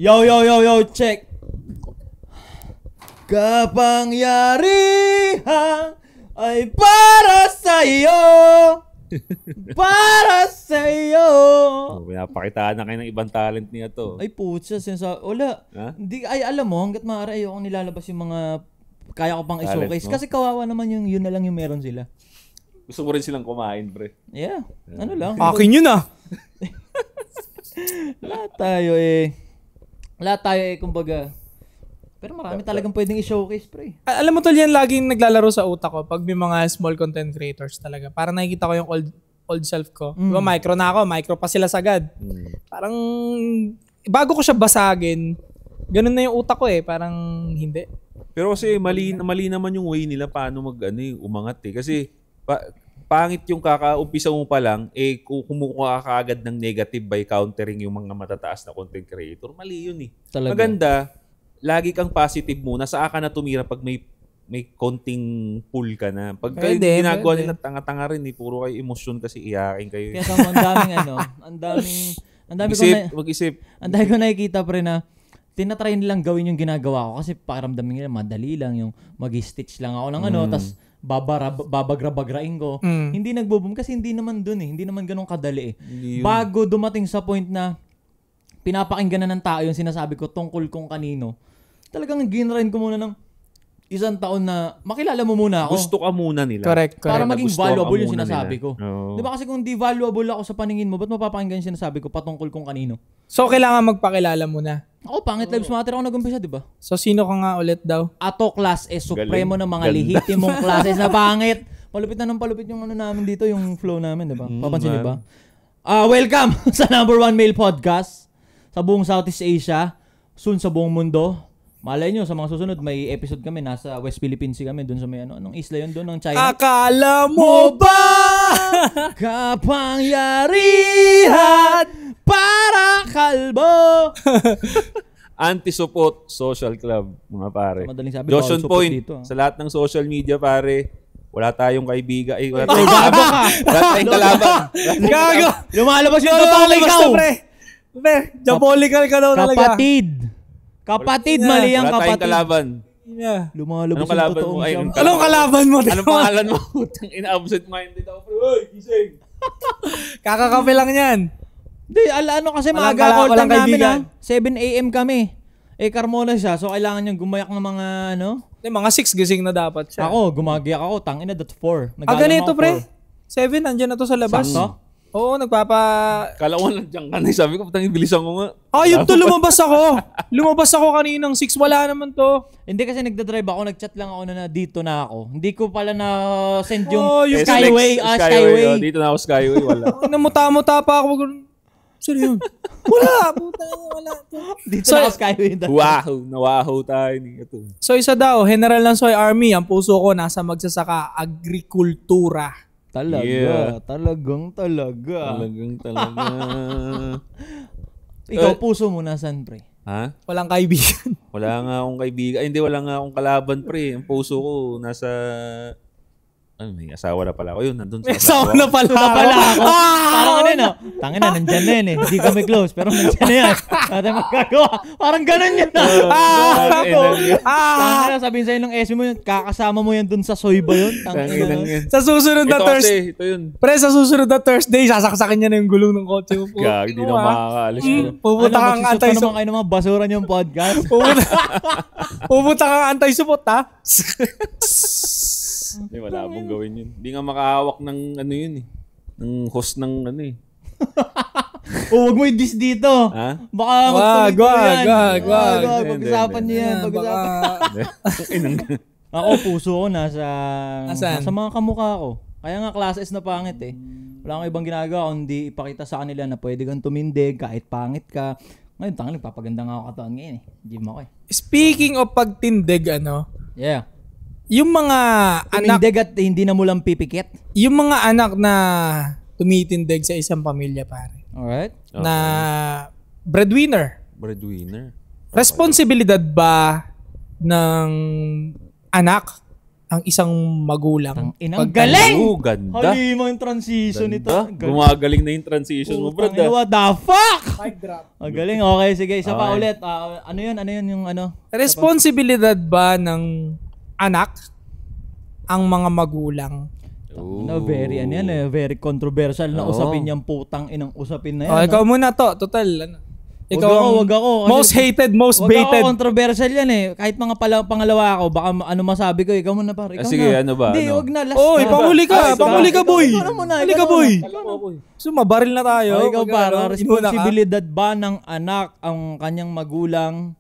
Yo, check. Kapangyarihan ay para sa iyo. Para sa iyo. Pinapakitaan na kayo ng ibang talent niya to. Ay putsa, wala. Hindi, ay alam mo, hanggat maaari ayoko nilalabas yung mga kaya ko pang i-showcase. No? Kasi kawawa naman yun na lang yung meron sila. Gusto mo rin silang kumain, pre. Yeah. Ano lang. Akin yun ah. Lahat tayo kumbaga. Pero marami talagang pwedeng i-showcase, pre. Alam mo tol, yan laging naglalaro sa utak ko pag may mga small content creators talaga. Parang nakikita ko yung old self ko. Diba, micro na ako. Micro pa sila sagad. Parang, bago ko siya basagin, ganun na yung utak ko eh. Parang, hindi. Pero kasi mali naman yung way nila paano umangat eh. Kasi, pangit yung kakaumpisa mo pa lang, kumukuha ka agad ng negative by countering yung mga matataas na content creator. Mali yun eh. Talaga. Maganda, lagi kang positive muna. Saan ka na tumira pag may konting pull ka na. Pag ginagawa nila tanga-tanga rin eh. Puro kayo emosyon kasi iyakin kayo. Kaya ang daming mag-isip. Ang dami ko nakikita pre na tinatry nilang gawin yung ginagawa ko kasi pakiramdam nila madali lang yung mag-stitch lang ako ng tas babagra-bagrain ko. Hindi nagbo-boom kasi hindi naman dun eh. Hindi naman ganun kadali eh. Bago dumating sa point na pinapakinggan na ng tao yung sinasabi ko tungkol kung kanino, talagang ginrain ko muna ng isang taon na makilala mo muna ako. Gusto ka muna nila. Correct. Para maging valuable yung sinasabi ko. Oh. Di ba kasi kung di valuable ako sa paningin mo, ba't mapapakinggan yung sinasabi ko patungkol kung kanino? So, kailangan magpakilala muna. Ako, Pangit Lives Matter ako nag-umpisa, di ba? So, sino ka nga ulit daw? Ato class S, supremo ng mga lehitimong classes na pangit. Palupit na ng palupit yung namin dito, yung flow namin, di ba? Papansin niyo ba? Welcome sa #1 male podcast sa buong Southeast Asia, soon sa buong mundo. Malay nyo, sa mga susunod, may episode kami, nasa West Philippines Sea kami, dun sa may anong isla yun, dun ng China. Akala mo ba? Kapangyarihan para kalbo. Anti-support social club, mga pare. Madaling sabi, Joshon Point, dito, sa lahat ng social media, pare, wala tayong kaibigan. Wala tayong kalaban. Gago! Lumalabas yung totoong ikaw. Pre, diabolical ka daw talaga. Kapatid, mali ang kapatid. Wala tayong kalaban. Yeah. Lumalabas yung totoong mo? Anong kalaban mo? Anong pangalan mo? Ina-absent minded ako. Uy, gising. Kakakape lang yan. Hindi, kasi maaga call time namin 7 a.m. kami. Carmona siya, so kailangan niyang gumayak ng mga mga 6 gising na dapat siya. Ako, gumagiyak ako. Tangina, that's 4. Ganito pre. 7, nandiyan na to sa labas. Sakto? Oo, Kala ko nandiyan ka na. Sabi ko, putang bilisan ko nga. Yun to, lumabas ako. Lumabas ako kaninang 6. Wala naman to. Hindi kasi nagdadrive ako. Nagchat lang ako na dito na ako. Hindi ko pala na-send yung Skyway. Skyway. Dito na ako Skyway. Wala. Namuta-muta pa ako. Sino yun? Wala. Wala. Dito na ako Skyway. Nawaho tayo. So isa daw, General ng Soy Army. Ang puso ko nasa magsasaka, agrikultura. Talaga. Yeah. Talagang. Ikaw, puso mo nasan, pre? Ha? Walang kaibigan. Wala nga akong kaibigan. Hindi, wala nga akong kalaban, pre. Ang puso ko nasa... may asawa na pala ako. Yun, nandun sa asawa na pala ako. Parang tangin na, nandyan na yun eh. Hindi kami close, pero nandyan na yan. Natin magkagawa. Parang ganun yun na. Tangin na, sabihin sa'yo ng SB mo yun, kakasama mo yan dun sa soy ba yun? Sa susunod na Thursday. Ito yun. Pre, sa susunod na Thursday, sasaksakin niya na yung gulong ng kotse mo. Gag, di na makakaalis. Pupunta kang anti-support. Ano naman kayo naman, basura niyo yung podcast. Pupunta kang anti-support, ha? Hindi, wala akong gawin yun. Hindi nga makahawak ng yun eh. Ng host ng Huwag mo i-diss dito. Ha? Baka wag. Pag-usapan niyo yan. Ako, puso ko nasa mga kamukha ko. Kaya nga classes na pangit eh. Wala akong ibang ginagawa kundi ipakita sa kanila na pwede kang tumindig kahit pangit ka. Ngayon, tangin, papaganda nga ako katawan ngayon eh. Gym ako eh. Speaking of pagtindig, Yeah. Yung mga tumindig at hindi na mo lang pipikit. Yung mga anak na tumitindig sa isang pamilya, pare. Alright. Okay. Na breadwinner. Okay. Responsibilidad ba ng anak ang isang magulang. Inang galing! Oh, ganda. Halima yung transition nito. Gumagaling na yung transition mo, bro. What the fuck? Mic drop. Ang galing. Okay, sige. Isa pa Okay. ulit. Ano yun yung ano? Responsibilidad ba ng anak ang mga magulang? Na very, very controversial na Oo. usapin yung putang inang usapin na yan. Oh, ikaw muna to. Total, ano? Ikaw Wag ako. Kasi most hated, most wag baited. ako controversial yan eh. Kahit mga pangalawa ako, baka ano masabi ko, ikaw muna pare. Ikaw Sige, na. ano ba? Hindi, Ano? wag na. Last Oy, na. panghuli ka. Ikaw Panghuli ka, boy. Ikaw na muna. Huli ka, boy. So, mabaril na tayo. Ikaw para, Inuna ka. responsibilidad ba ng anak ang kanyang magulang?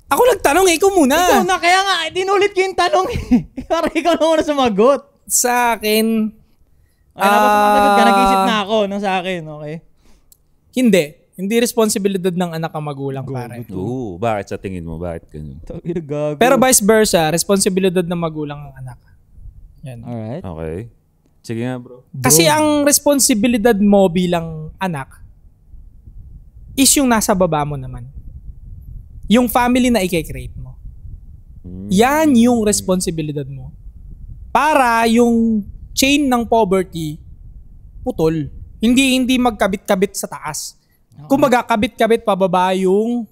Ako nagtanong ikaw muna. Ikaw na, kaya nga, dinulit ko yung tanong eh. Para ikaw na muna sumagot. Sa akin, Ay, napasagot ka, nag-isip na ako nang sa akin, okay? hindi. Hindi responsibilidad ng anak ang magulang, pare. Oo, bakit sa tingin mo? Bakit ganun? Gago. Pero vice versa, responsibilidad ng magulang ang anak. Yan. Alright. Okay. Sige nga, bro. Kasi ang responsibilidad mo bilang anak is yung nasa baba mo naman. Yung family na i-create mo. Yan yung responsibilidad mo. Para yung chain ng poverty putol. Hindi magkabit-kabit sa taas. Kumbaga, kabit-kabit pababa yung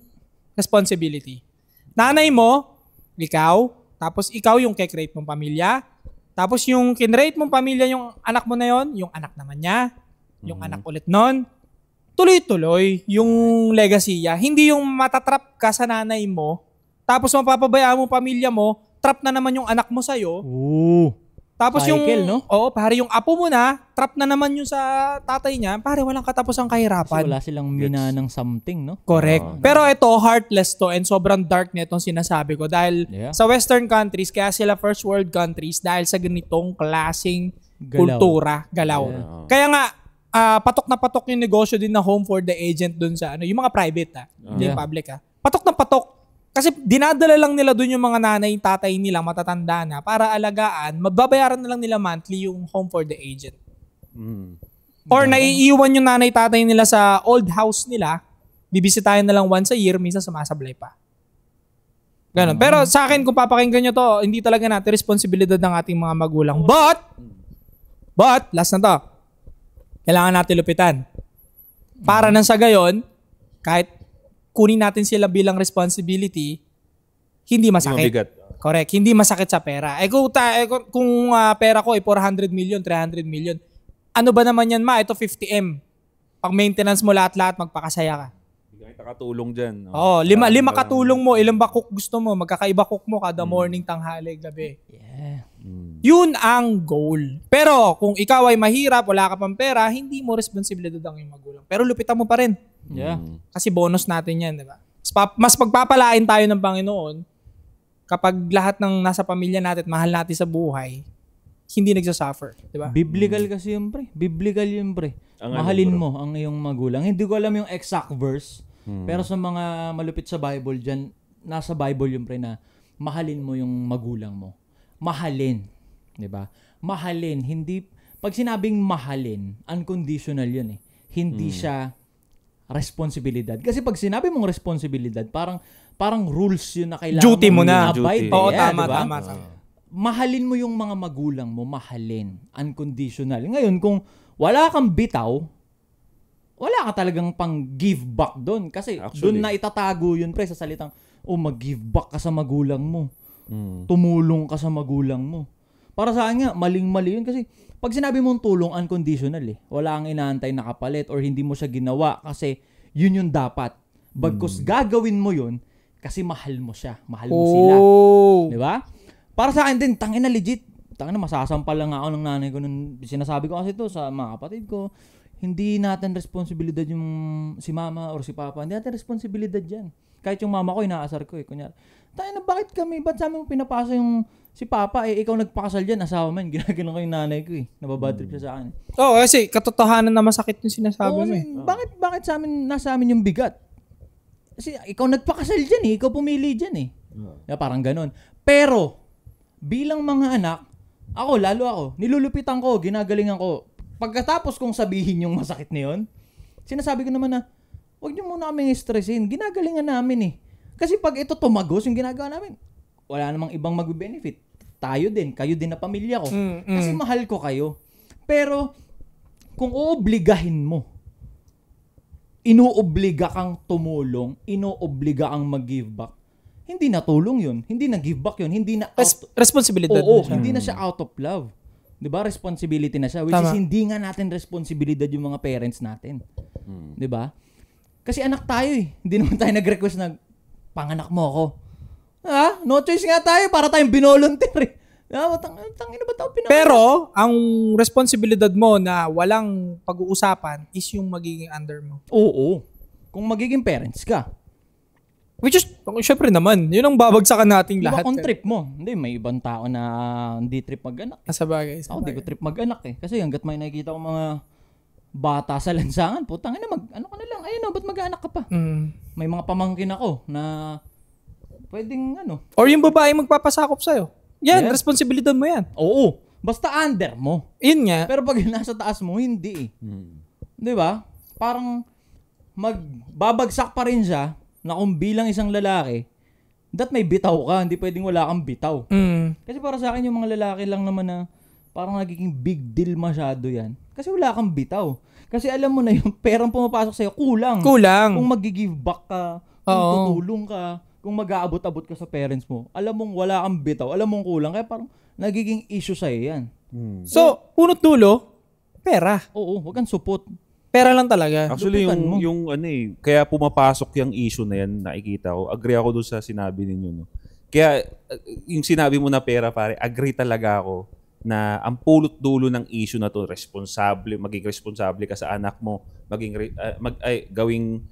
responsibility. Nanay mo, ikaw, tapos ikaw yung kekreate mong pamilya, tapos yung kinrate mong pamilya, yung anak mo na yon, yung anak naman niya, yung anak ulit nun, tuloy-tuloy yung legacy niya. Hindi yung matatrap ka sa nanay mo, tapos mapapabayaan mo pamilya mo, trap na naman yung anak mo sa'yo, Ooh. tapos Cycle, no? Oo, pare, yung apo mo na, trap na naman yung sa tatay niya, pare, walang katapos ang Kasi kahirapan. wala silang minanang something, no? Correct. Pero ito, heartless to and sobrang dark nitong sinasabi ko dahil Yeah. sa western countries, kaya sila first world countries dahil sa ganitong klaseng Galaw. kultura, galaw. Yeah. Kaya nga, patok na patok yung negosyo din na home for the agent dun sa ano, yung mga private hindi yung public Patok na patok. Kasi dinadala lang nila dun yung mga nanay, tatay nila, matatanda na, para alagaan, mababayaran na lang nila monthly yung home for the agent. Or naiiwan yung nanay, tatay nila sa old house nila, bibisitahin na lang once a year, minsan sumasablay pa. Ganon. Pero sa akin, kung papakinggan nyo to, hindi talaga natin responsibilidad ng ating mga magulang. But, last na to, kailangan natin lupitan. Para nang sa gayon, kahit kunin natin sila bilang responsibility, hindi masakit. Mabigat. Correct. Hindi masakit sa pera. Kung pera ko ay 400 million, 300 million, ano ba naman yan Ito 50M. Pag maintenance mo lahat-lahat, magpakasaya ka. Hindi ka katulong dyan. Oo, lima katulong mo, ilang ba cook gusto mo, magkakaiba cook mo kada morning, tanghali, gabi. Yeah. Yun ang goal. Pero kung ikaw ay mahirap, wala ka pang pera, hindi mo responsibilidad ang iyong magulang. Pero lupitan mo pa rin. Yeah. Kasi bonus natin yan, di ba? Mas pagpapalain tayo ng Panginoon kapag lahat ng nasa pamilya natin, mahal natin sa buhay, hindi nagsasuffer, di ba? Biblical kasi yun, pre. Biblical yun, pre. Ang Mahalin ano, bro? mo ang iyong magulang. Hindi ko alam yung exact verse, pero sa mga malupit sa Bible dyan, nasa Bible yun, pre, na mahalin mo yung magulang mo. Mahalin. Di ba? Mahalin. Hindi, pag sinabing mahalin, unconditional yun eh. Hindi siya responsibilidad. Kasi pag sinabi mong responsibilidad, parang rules yun na kailangan Duty mo na. abide. Oo, Yeah, tama, diba? tama. Mahalin mo yung mga magulang mo, mahalin. Unconditional. Ngayon, kung wala kang bitaw, wala ka talagang pang give back doon. Kasi doon na itatago yun, pre, sa salitang, mag-give back ka sa magulang mo. Tumulong ka sa magulang mo. Para sa akin nga, maling-mali yun. Kasi pag sinabi mong tulong, unconditional eh. Wala kang inaantay na kapalit or hindi mo siya ginawa kasi yun yung dapat. Bagkus gagawin mo yun kasi mahal mo siya. Mahal mo sila. Di ba? Para sa akin din, tangina legit. Tangina, masasampal lang ako ng nanay ko nung sinasabi ko kasi to sa mga kapatid ko. Hindi natin responsibilidad yung si mama or si papa. Hindi natin responsibilidad yan. Kahit yung mama ko, inaasar ko eh. Kunyari, tangina, bakit ba't sa amin mo pinapasa yung si papa, ikaw nagpakasal dyan, asawa man, ginagano ko yung nanay ko eh. Nababadrip siya sa akin. Oo, kasi katotohanan na masakit yung sinasabi mo eh. Bakit sa amin, nasa amin yung bigat? Kasi ikaw nagpakasal dyan eh, ikaw pumili dyan eh. Parang ganon. Pero, bilang mga anak, lalo ako, nilulupitan ko, ginagalingan ko. Pagkatapos kong sabihin yung masakit na yun, sinasabi ko naman na, huwag niyo muna kaming stressin, ginagalingan namin eh. Kasi pag ito tumagos, yung ginagawa namin, wala namang ibang magbe-benefit. Tayo din, kayo din na pamilya ko. Kasi mahal ko kayo. Pero, kung oobligahin mo, inuobliga kang tumulong, inuobliga kang mag-give back, hindi na tulong yun. Hindi na give back yun. Hindi na responsibilidad Oo, na siya. hindi na siya out of love. 'Di ba? Responsibility na siya. Which is hindi nga natin responsibilidad yung mga parents natin. 'Di ba? Kasi anak tayo eh. Hindi naman tayo nag-request na panganak mo ako. No choice nga tayo para tayong binolunteer eh. Tangina ba tao pinanganak? Pero, ang responsibilidad mo na walang pag-uusapan is yung magiging under mo. Oo. Kung magiging parents ka. Which is, syempre naman, yun ang babagsakan nating Diba lahat. kung trip mo? Hindi, may ibang tao na hindi trip mag-anak. Sa bagay. Ako, hindi ko trip mag-anak eh. Kasi hanggat may nakikita ko mga bata sa lansangan, putang ina, ano ka na lang, ayun ba't mag-anak ka pa? May mga pamangkin ako na pwedeng Or yung babae magpapasakop sa'yo. Yan, responsibilidad mo yan. Oo. Basta under mo. Yun nga. Pero pag nasa taas mo, hindi eh. Di ba? Parang magbabagsak pa rin siya na kung bilang isang lalaki, may bitaw ka. Hindi pwedeng wala kang bitaw. Kasi para sa akin, yung mga lalaki lang naman na parang nagiging big deal masyado yan. Kasi wala kang bitaw. Kasi alam mo na yung perang pumapasok sa'yo, kulang. Kung mag-give back ka, kung tutulong ka, kung mag-aabot-abot ka sa parents mo, alam mong wala kang bitaw, alam mong kulang. Kaya parang nagiging issue sa'yo yan. So, punot dulo, pera. Oo, wag kang supot. Pera lang talaga. Actually, yung kaya pumapasok yung issue na yan, nakikita ko. Agree ako doon sa sinabi ninyo. No? Kaya, yung sinabi mo na pera, pare, agree talaga ako na ang pulot dulo ng issue na to, maging responsable ka sa anak mo, gawing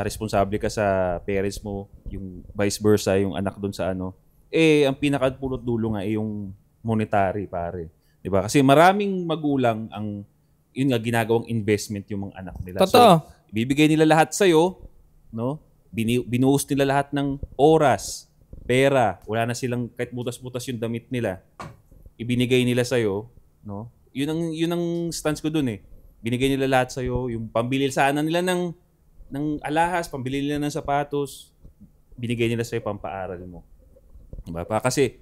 responsable ka sa parents mo, yung vice versa, yung anak doon sa ang pinaka-pulot dulo nga yung monetary, pare. 'Di ba? Kasi maraming magulang ang yun nga ginagawang investment yung mga anak nila. Totoo. So, ibibigay nila lahat sa iyo, no? Binuhos nila lahat ng oras, pera, wala na silang kahit butas-butas yung damit nila. Ibinigay nila sa iyo, no? Yun ang stance ko doon eh. Binigay nila lahat sa iyo, yung pambili sana nila ng alahas, pambili nila ng sapatos, binigay nila sa iyo pampaaral mo. Diba? Kasi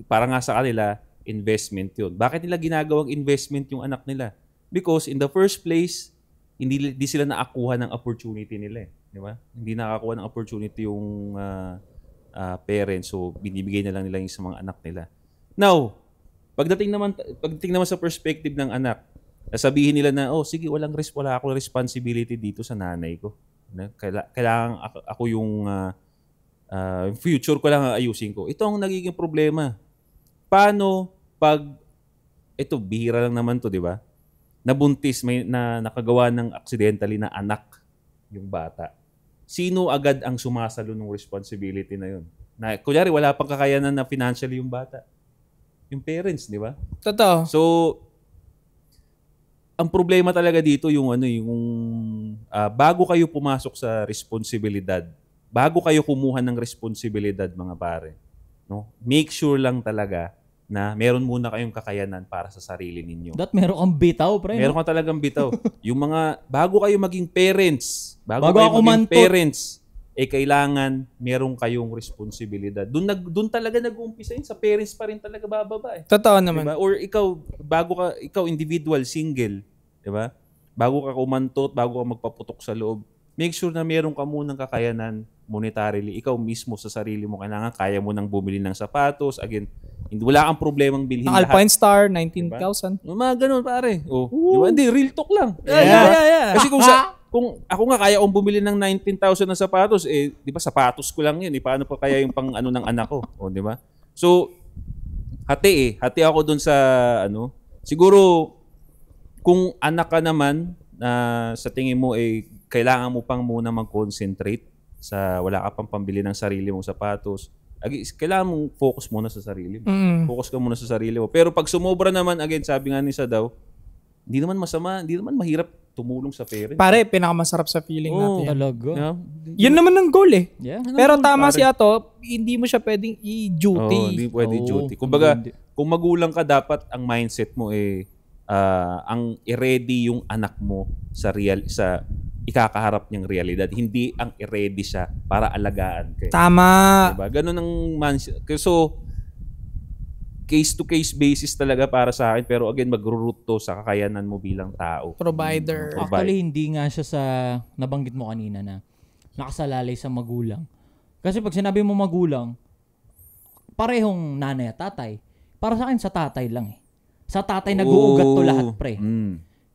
para nga sa kanila, investment yun. Bakit nila ginagawang investment yung anak nila? Because in the first place, hindi sila nakakuha ng opportunity nila. Di ba? Hindi nakakuha ng opportunity yung parents. So, binibigay na lang nila yung sa mga anak nila. Now, pagdating naman sa perspective ng anak, sabihin nila na, sige, wala akong responsibility dito sa nanay ko. Kailangan ako yung future ko lang ayusin ko. Ito ang nagiging problema. Paano pag, ito, bihira lang naman to, di ba? Nabuntis, nakagawa ng accidentally na anak yung bata. Sino agad ang sumasalo ng responsibility na yun? Kunyari, wala pang kakayanan na financially yung bata. Yung parents, di ba? Totoo. So, ang problema talaga dito yung bago kayo pumasok sa responsibilidad, bago kayo kumuha ng responsibilidad, mga pare, no? Make sure lang talaga na meron muna kayong kakayanan para sa sarili ninyo. Meron kang bitaw, pre. Meron kang talagang bitaw. Yung bago kayo maging parents, kailangan meron kayong responsibilidad. Doon talaga nag-uumpisa yun. Sa parents pa rin talaga bababa eh. Totoo naman. Diba? Or ikaw individual, single, diba? Bago ka kumantot, bago ka magpaputok sa loob, make sure na meron ka munang kakayanan monetarily. Ikaw mismo sa sarili mo, kaya mo nang bumili ng sapatos. Again, wala kang problemang bilhin lahat. Alpine Star, 19,000. Diba? Mga ganun, pare. Diba? Hindi, real talk lang. Yeah. Kasi kung ako nga kaya kong bumili ng 19,000 na sapatos, di ba sapatos ko lang yun. Paano pa kaya yung pang ng anak ko? Di ba? So, hati ako dun sa siguro kung anak ka naman sa tingin mo kailangan mo pang muna mag-concentrate sa wala ka pang pambili ng sarili mong sapatos. Kailangan mong focus muna sa sarili mo. Focus ka muna sa sarili mo. Pero pag sumobra naman, again, sabi nga ni Sa daw, hindi naman masama, hindi naman mahirap tumulong sa parents. Pare, pinakamasarap sa feeling natin. Talaga. Yeah. Yun naman ang goal eh. Yeah. Pero tama si Ato, hindi mo siya pwedeng i-duty. Hindi pwede duty. Kumbaga, kung magulang ka, dapat ang mindset mo ang i-ready yung anak mo sa ikakaharap niyang realidad. Hindi ang i-ready siya para alagaan kayo. Tama. Diba? Ganun ang so, case-to-case basis talaga para sa akin. Pero again, mag-root to sa kakayanan mo bilang tao. Provider. Actually, hindi nga siya sa nabanggit mo kanina na nakasalalay sa magulang. Kasi pag sinabi mo magulang, parehong nanay at tatay. Para sa akin, sa tatay lang eh. Sa tatay nag-uugat to lahat, pre.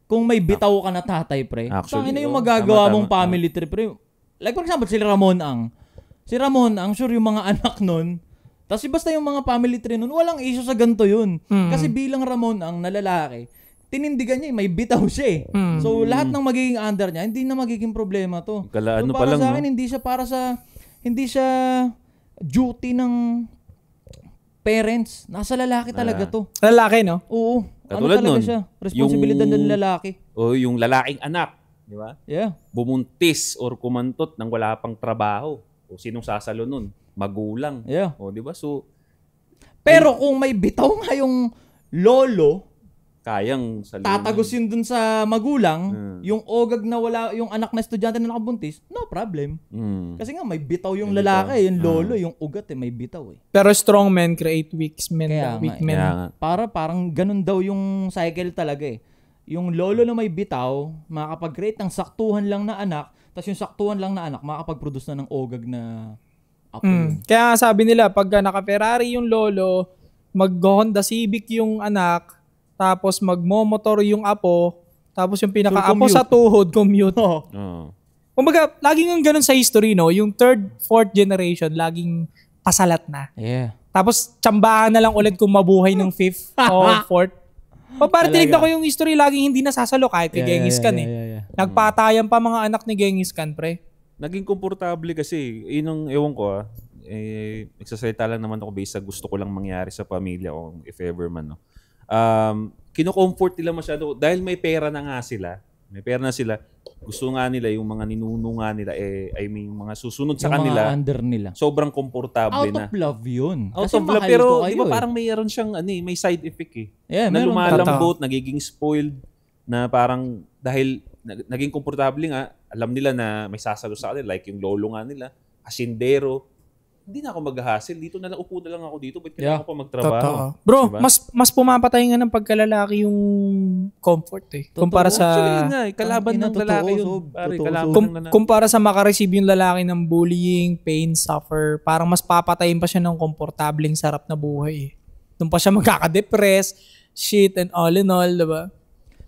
Kung may bitaw ka na tatay, pre, saan na yung magagawa mong family tree, pre? Like for example, si Ramon Ang. Si Ramon Ang, sure yung mga anak nun. Tapos basta yung mga family tree nun, walang issue sa ganito yun. Kasi bilang Ramon Ang na lalaki, tinindigan niya, may bitaw siya eh. So lahat ng magiging under niya, hindi na magiging problema to. So para sa akin, hindi siya duty ng parents. Nasa lalaki talaga to. Lalaki, no? Oo. Katulad talaga siya? Responsibilidad ng lalaki. O yung lalaking anak, di ba? Yeah. Bumuntis or kumantot nang wala pang trabaho. O sinong sasalo nun? Magulang. Yeah. O di ba? So, pero kung may bitaw nga yung lolo, kayang salunan. tatagos yun dun sa magulang, yung ogag na wala, yung anak na estudyante na nakabuntis, no problem. Kasi nga may bitaw yung lalaki, yung lolo, yung ugat may bitaw eh. Pero strong men create weak men. Weak men. Parang ganun daw yung cycle talaga eh. Yung lolo na may bitaw, makakapag-create ng saktuhan lang na anak, tapos yung saktuhan lang na anak, makakapag-produce na ng ogag na apo. Kaya sabi nila, pag naka-Ferrari yung lolo, mag-Honda Civic yung anak, tapos magmo-motor yung apo, tapos yung pinaka-apo sa tuhod, commute. Kumbaga, laging ganun sa history, no? Yung 3rd, 4th generation, laging pasalat na. Yeah. Tapos, tsambahan na lang ulit kung mabuhay ng 5th o 4th. O parang tinignan ko yung history, laging hindi nasasalo kahit kay Genghis Khan eh. Nagpatayan pa mga anak ni Genghis Khan, pre. Naging komportable kasi, yun ewan ko nagsasalita lang naman ako based sa gusto ko lang mangyari sa pamilya ko, if ever man, no? Kino-comfort nila masyado dahil may pera na nga sila. May pera na sila. Gusto nga nila yung mga ninuno nga nila mga susunod sa kanila. Yung mga under nila. Sobrang komportable na. Out of love yun. Out of love, pero di ba parang mayroon siyang may side effect eh. Yeah, na lumalambot, nagiging spoiled, na parang dahil naging komportable nga, alam nila na may sasalo sa kanila, like yung lolo nga nila, asindero. Hindi na ako mag-hassle. Dito na lang, upo na lang ako dito. Ba't kailangan ko pa magtrabaho? Totoo. Bro, diba? mas pumapatay nga ng pagkalalaki yung comfort eh. Kumpara sa... kalaban ng lalaki yun. Kumpara sa makareceive yung lalaki ng bullying, pain, suffer, parang mas papatayin pa siya ng komportableng sarap na buhay eh. Doon pa siya magkaka-depress, shit and all in all, diba?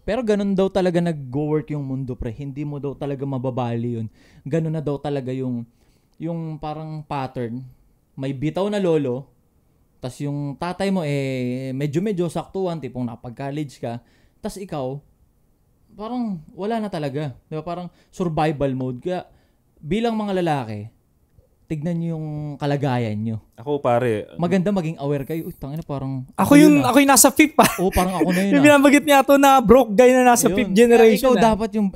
Pero ganun daw talaga nag-go-work yung mundo, pre. Hindi mo daw talaga mababali yun. Ganun na daw talaga yung parang pattern. May bitaw na lolo, tas yung tatay mo medyo saktuhan, tipong nakapag-college ka, tas ikaw, parang wala na talaga. Diba? Parang survival mode. Kaya bilang mga lalaki, tignan nyo yung kalagayan nyo. Ako pare. Maganda maging aware kayo. Uy, tangina parang... Ako yung nasa 5th pa. Oo, parang ako na yun. Yung binabagit niya ito na broke guy na nasa 5th generation.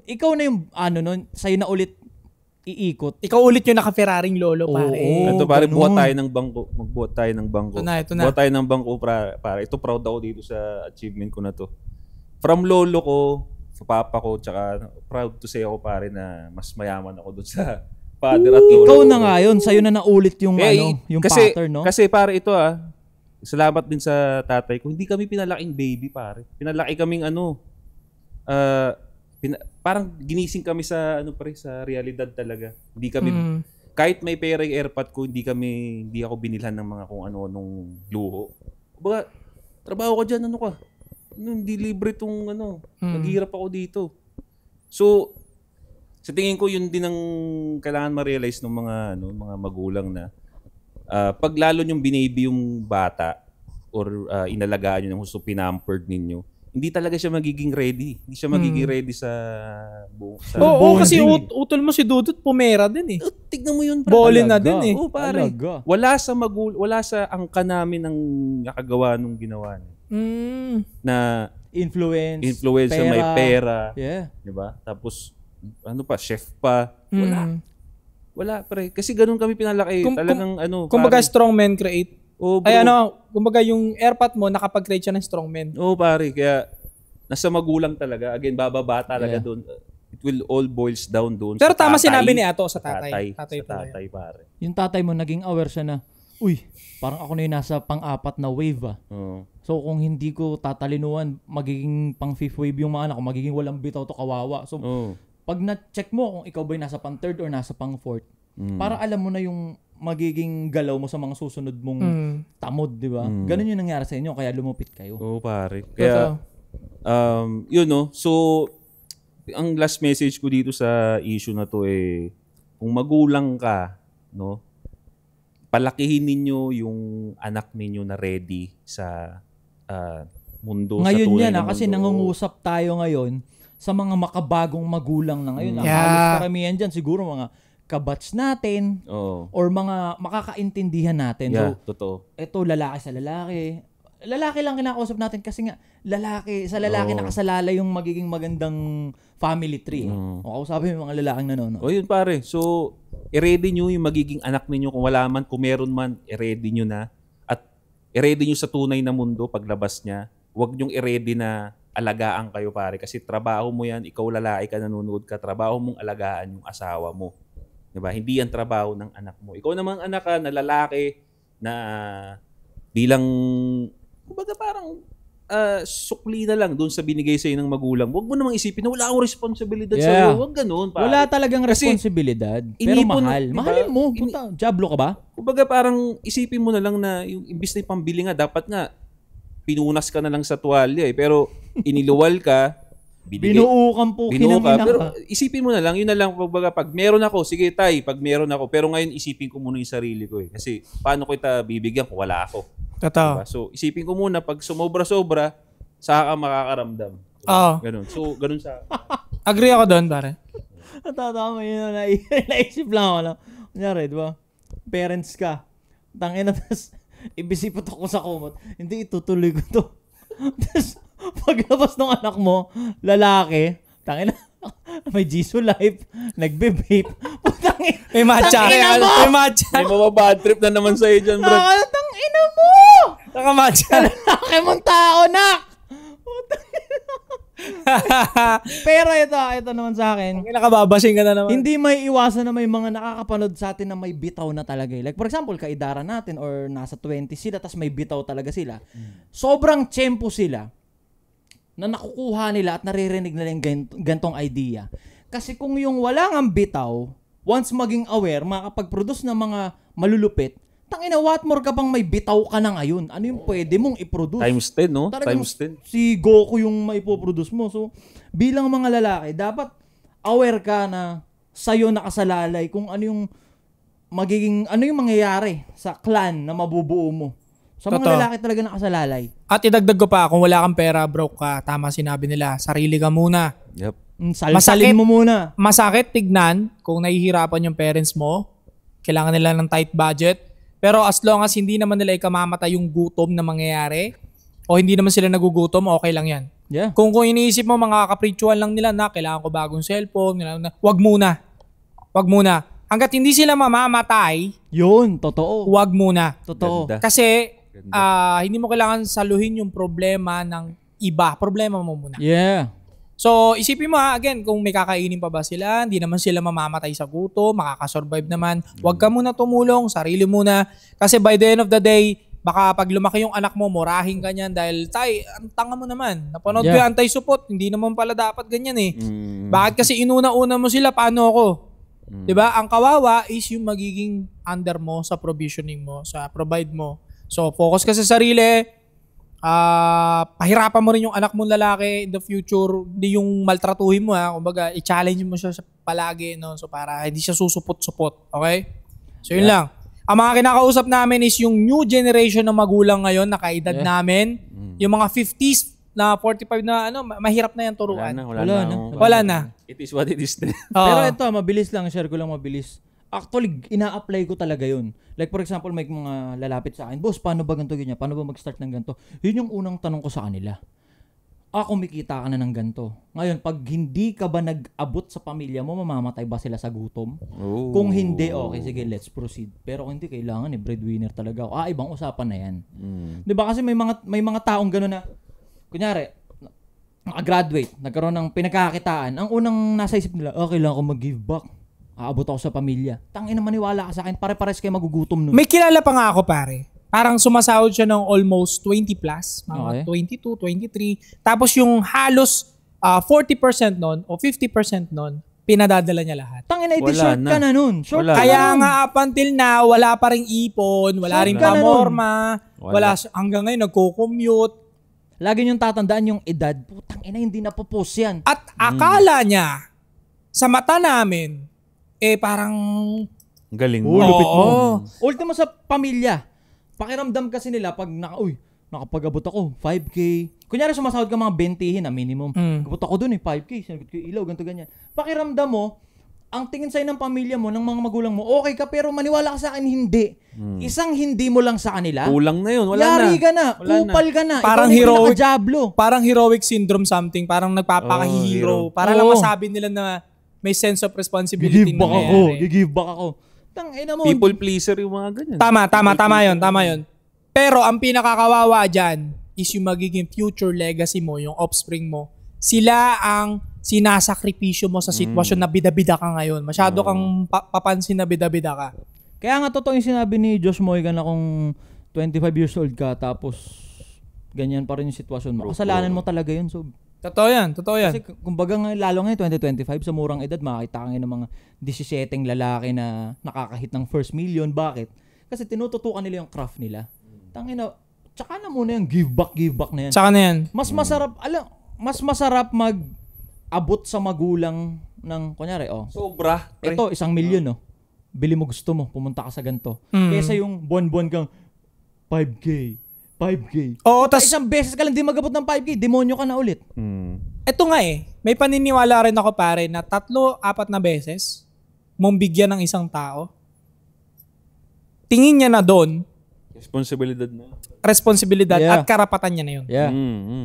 Ikaw na yung sa'yo na ulit iikot. Ikaw ulit yung naka-Ferraring lolo, pare. Ito pare, buhat tayo ng bangko. Magbuhat tayo ng bangko. Ito na. Buhat tayo ng bangko, pare. Ito proud ako dito sa achievement ko na to. From lolo ko, sa papa ko, tsaka proud to say ako, pare, na mas mayaman ako dun sa father at lolo. Ikaw na nga yun. Sa'yo na naulit yung, yung pattern, no? Kasi pare, ito salamat din sa tatay ko. Hindi kami pinalaking baby, pare. Pinalaki kaming parang ginising kami sa sa realidad talaga. Hindi kami kahit may pera yung airpot ko, hindi ako binilhan ng mga kung ano-anong luho. Kumbaga, trabaho ka diyan, ka? Hindi libre tong naghihirap ako dito. So, sa tingin ko yun din ang kailangan ma-realize ng mga magulang na pag lalo yung binaby yung bata or inalagaan niyo ng gusto pinampered ninyo, hindi talaga siya magiging ready. Hindi siya magiging ready sa Oo, kasi utol mo si Dudut, pumera din eh. Tignan mo yun. Bolin na din eh. Oo, pare. Wala sa angka namin ang nakagawa nung ginawa niya. Na influence pera. May pera. Yeah. Diba? Tapos, chef pa. Wala, pre. Kasi ganun kami pinalaki. Talagang kumbaga strong men create. Oh, ay kumbaga yung airpot mo, nakapag-create siya ng strong men. Oo, pare. Kaya nasa magulang talaga. Again, bababa talaga doon. it will all boils down doon Pero sa tama tatay. sinabi ni Ato sa tatay. Tatay, pala yan. tatay pare. Yung tatay mo, naging aware siya na, uy, parang ako na yung nasa pang-apat na wave Oo. So kung hindi ko tatalinuan, magiging pang-fifth wave yung mga anak ko, magiging walang bitaw to kawawa. So pag na-check mo kung ikaw ba nasa pang-third or nasa pang-fourth, para alam mo na yung magiging galaw mo sa mga susunod mong tamod, di ba? Ganun yung nangyari sa inyo, kaya lumupit kayo. Oo, pare. Kaya, yun no. So, ang last message ko dito sa issue na to kung magulang ka, no, palakihin ninyo yung anak ninyo na ready sa mundo, ngayon sa tunay yan, na mundo. kasi nangungusap tayo ngayon sa mga makabagong magulang na ngayon. Yeah. Halos karamihan dyan, siguro mga kabats natin or mga makakaintindihan natin. Yeah, So, totoo. ito lalaki sa lalaki. Lalaki lang kinakausap natin kasi nga lalaki nakasalalay yung magiging magandang family tree. O kausapin yung mga lalaking nanonood. O yun pare. So, i-ready nyo yung magiging anak ninyo kung wala man, kung meron man, i-ready nyo na. At i-ready nyo sa tunay na mundo paglabas niya. Huwag nyong i-ready na alagaan kayo pare. Kasi trabaho mo yan, ikaw lalaki ka, nanonood ka, trabaho mong alagaan yung asawa mo. Diba? Hindi yan trabaho ng anak mo. Ikaw namang anak ka na lalaki na bilang, kumbaga parang sukli na lang doon sa binigay sa'yo ng magulang. Huwag mo namang isipin na wala akong responsibilidad sa'yo. Huwag ganun. Pare. Wala talagang responsibilidad. Pero mahal. Diba? Mahalin mo. Punta, jablo ka ba? Kumbaga parang isipin mo na lang na yung imbis na yung pambili nga, dapat nga pinunas ka na lang sa tuwalya Pero iniluwal ka, binuukan po, kinamina pero ka. isipin mo na lang, yun na lang, pag meron ako, sige tay, pag meron ako. Pero ngayon isipin ko muna yung sarili ko Kasi paano ko ita bibigyan kung wala ako? Totoo. Diba? So isipin ko muna, pag sumobra-sobra, saka ka makakaramdam. Ganun. So, ganun sa... Agree ako doon, pare. Natatama yun. Naisip lang ako lang. Kunyari, di ba? Parents ka. Tangina, tapos ibisipot ako sa kumot. Hindi, itutuloy ko to. Tapos, paglabas ng anak mo, lalaki, tangina, may Jisoo Life, nagbe-vape. May matcha. May matcha. May mababad trip na naman sa'yo dyan, bro. Tangina mo! Nakamatcha. Lalaki mong tao, nak! Pero ito naman sa akin. Nakababashing ka na naman. Hindi may iwasan na may mga nakakapanood sa atin na may bitaw na talaga. Like for example, kaidara natin or nasa 20 sila tas may bitaw talaga sila. Sobrang tiyempo sila na nakukuha nila at naririnig nila yung gantong idea. Kasi kung yung wala ngang bitaw, once maging aware, makakapag-produce ng mga malulupit, tangina, what more ka bang may bitaw ka na ngayon? Ano yung pwede mong i-produce? Times 10, no? Talagang Times 10. si Goku yung maipoproduce mo. So, bilang mga lalaki, dapat aware ka na sa'yo nakasalalay kung ano yung mangyayari sa clan na mabubuo mo. Sa mga lalaki talaga nakasalalay. At idagdag ko pa, kung wala kang pera, broke ka, tama sinabi nila, sarili ka muna. Yep. Salsalin mo muna. Masakit tignan kung nahihirapan yung parents mo, kailangan nila ng tight budget. Pero as long as hindi naman nila ikamamatay yung gutom na mangyayari, o hindi naman sila nagugutom, okay lang yan. Yeah. Kung iniisip mo mga kapritual lang nila na kailangan ko bagong cellphone, wag muna. Wag muna. Hanggat hindi sila mamamatay, yun, totoo. wag muna. Totoo. Ganda. Kasi hindi mo kailangan saluhin yung problema ng iba. Problema mo muna. Yeah. So, isipin mo again, kung may kakainin pa ba sila, hindi naman sila mamamatay sa gutom, makakasurvive naman. Huwag ka muna tumulong, sarili muna. Kasi by the end of the day, baka pag lumaki yung anak mo, murahin ka niyan dahil, tay, ang tanga mo naman. Napanood ko yung anti-support, hindi naman pala dapat ganyan eh. Bakit kasi inuna-una mo sila, paano ako? Diba? Ang kawawa is yung magiging under mo sa provisioning mo, sa provide mo. So, focus ka sa sarili. Pahirapan mo rin yung anak mong lalaki in the future, hindi yung maltratuhin mo kumbaga i-challenge mo siya palagi no, so para hindi siya susupot-supot, okay? So yun lang. Ang mga kinakausap namin is yung new generation ng magulang ngayon na kaedad namin, yung mga 50s na 45 na mahirap na yan turuan. Wala na. It is what it is. Pero ito, mabilis lang, share ko lang mabilis. Actually, ina-apply ko talaga yun. Like for example, may mga lalapit sa akin, boss, paano ba ganito ganyan? Paano ba mag-start ng ganito? Yun yung unang tanong ko sa kanila. Kumikita ka na ng ganito. Ngayon, pag hindi ka ba nag-abot sa pamilya mo, mamamatay ba sila sa gutom? Oh. Kung hindi, okay, sige, let's proceed. Pero kung hindi, kailangan breadwinner talaga ako. Ibang usapan na yan. Diba? Kasi may mga taong gano'n na, kunyari, nakagraduate, nagkaroon ng pinagkakakitaan, ang unang nasa isip nila, kailangan ko mag-give back. Aabot ako sa pamilya. Tangina, maniwala ka sa akin, pare-pares kayo magugutom nun. May kilala pa nga ako, pare. Parang sumasahod siya ng almost 20 plus, mga 22, 23. Tapos yung halos 40% nun o 50% nun, pinadadala niya lahat. Tangina, short ka na nun. Short Wala. ka Kaya na nun. nga up until now, wala pa ring ipon, wala ring ka na nun. pamorma, hanggang ngayon nagko-commute. Lagi niyong tatandaan yung edad. Putang ina, hindi na popost yan. At akala niya, sa mata namin, parang... Galing mo. Lupit mo. Oo. Ultimo sa pamilya. Pakiramdam kasi nila pag nakapag-abot ako, 5K. Kunyari sumasahod ka mga 20 na minimum. Abot ako dun 5K. Sinagot ko ilaw, ganito ganyan. Pakiramdam mo, ang tingin sa'yo ng pamilya mo, ng mga magulang mo, okay ka, pero maniwala ka sa akin, hindi. Isang hindi mo lang sa kanila. Kulang na yun. Wala Yari na. ka na. Wala Kupal ka na. Parang Ikaw na yung heroic. pinaka-jablo. Parang heroic syndrome something. Parang nagpapaka-hero. Para lang Oo. masabi nila na may sense of responsibility Gigive back na ako. nangyayari. Gigive back ako. Tangina mo. People pleaser yung mga ganyan. Tama yun. Pero ang pinakakawawa dyan is yung magiging future legacy mo, yung offspring mo. Sila ang sinasakripisyo mo sa sitwasyon na bida-bida ka ngayon. Masyado kang papansin na bida-bida ka. Kaya nga totoo yung sinabi ni Josh Moigan na kung 25 years old ka tapos ganyan pa rin yung sitwasyon mo. Kasalanan mo talaga yun. So, Totoo yan. kasi kumbaga nga, lalo ngayon 2025 sa murang edad, makakita ka ngayon ng mga 17 lalaki na nakakahit ng first million. Bakit? Kasi tinututukan nila yung craft nila. Tangina, tsaka na muna yung give back na yan. Tsaka na yan. Mas masarap mag-abot sa magulang ng, kunyari, Sobra. ito, 1 million, no? Bili mo gusto mo, pumunta ka sa ganito. Kesa yung buwan-buwan kang 5K. Oo, tas Isang beses ka lang di mag-abot ng 5K, demonyo ka na ulit. eto nga may paniniwala rin ako pare na 3-4 na beses mong bigyan ng isang tao. Tingin niya na doon, responsibilidad Yeah. at karapatan niya na yun. Yeah.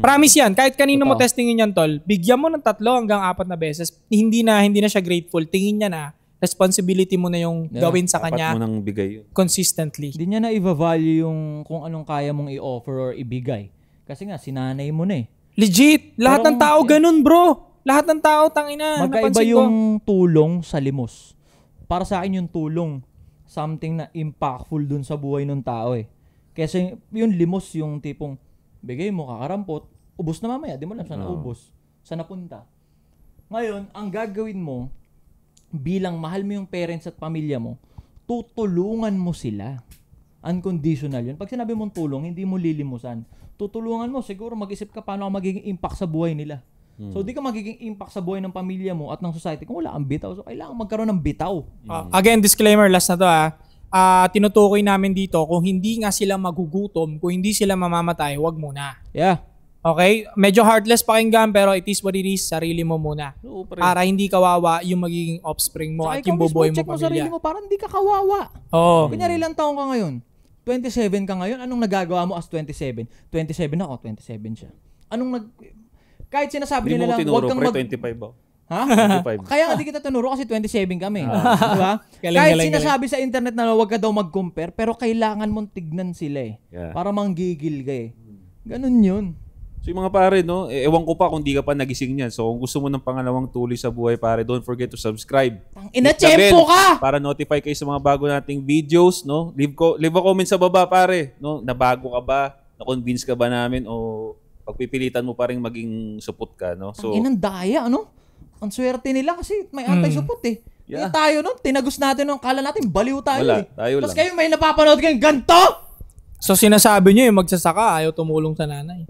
Promise yan. Kahit kanino mo Totoo. testingin yan, tol. Bigyan mo ng 3 hanggang 4 na beses. Hindi na siya grateful. Tingin niya na responsibility mo na yung gawin sa Dapat kanya mo nang bigay yun. consistently. Hindi niya na i-value yung kung anong kaya mong i-offer or ibigay. Kasi nga, sinanay mo na eh. Legit. Lahat ng Parang- tao ganun, bro. Lahat ng tao, tangina. Magkaiba napansin ko. yung tulong sa limos. Para sa akin yung tulong, something na impactful dun sa buhay ng tao eh. Kasi yung limos, yung tipong bigay mo, kakarampot, ubos na mamaya, di mo alam saan naubos, saan napunta. Ngayon, ang gagawin mo, bilang mahal mo yung parents at pamilya mo, tutulungan mo sila. Unconditional yun. Pag sinabi mong tulong, hindi mo lilimusan. Tutulungan mo, siguro mag-isip ka paano ka magiging impact sa buhay nila. So, di ka magiging impact sa buhay ng pamilya mo at ng society kung wala kang bitaw. So, kailangan magkaroon ng bitaw. Again, disclaimer, last na to tinutukoy namin dito, kung hindi nga sila magugutom, kung hindi sila mamamatay, wag muna. Yeah. Okay? Medyo heartless pakinggan, pero it is what it is, sarili mo muna. Oo, pre. Para hindi kawawa yung magiging offspring mo Saka at yung ikaw mismo, bubuhay mo check mo sarili pamilya. mo para hindi ka kawawa. Oo. Kunyari, ilang taong ka ngayon? 27 ka ngayon? Anong nagagawa mo as 27? 27 ako, 27 siya. Kahit sinasabi Hindi nila mo ko lang, tinuro, wag kang pre, 25 ako. Ha? 25. Kaya nga di kita tinuro kasi 27 kami. Di ba? Galing, Kahit galing, sinasabi sa internet na wag ka daw mag-compare, pero kailangan mong tignan sila eh. Yeah. Para manggigil ka eh. Ganun yun. So yung mga pare, no, ewan ko pa kung di ka pa nagising niyan. So kung gusto mo ng pangalawang tuloy sa buhay, pare, don't forget to subscribe. Ina-tempo ka! Para notify kayo sa mga bago nating videos, no? Leave a comment sa baba, pare, no? Nabago ka ba? Na-convince ka ba namin o pagpipilitan mo pa rin maging supot ka, no? So Inang daya, ano? Ang swerte nila kasi may anti-support eh. Yeah. Tayo nun, tinagos natin nung kala natin, baliw tayo Wala, eh. tayo Tapos lang. kayo may napapanood kayong ganito! So sinasabi nyo yung magsasaka, ayaw tumulong sa nanay.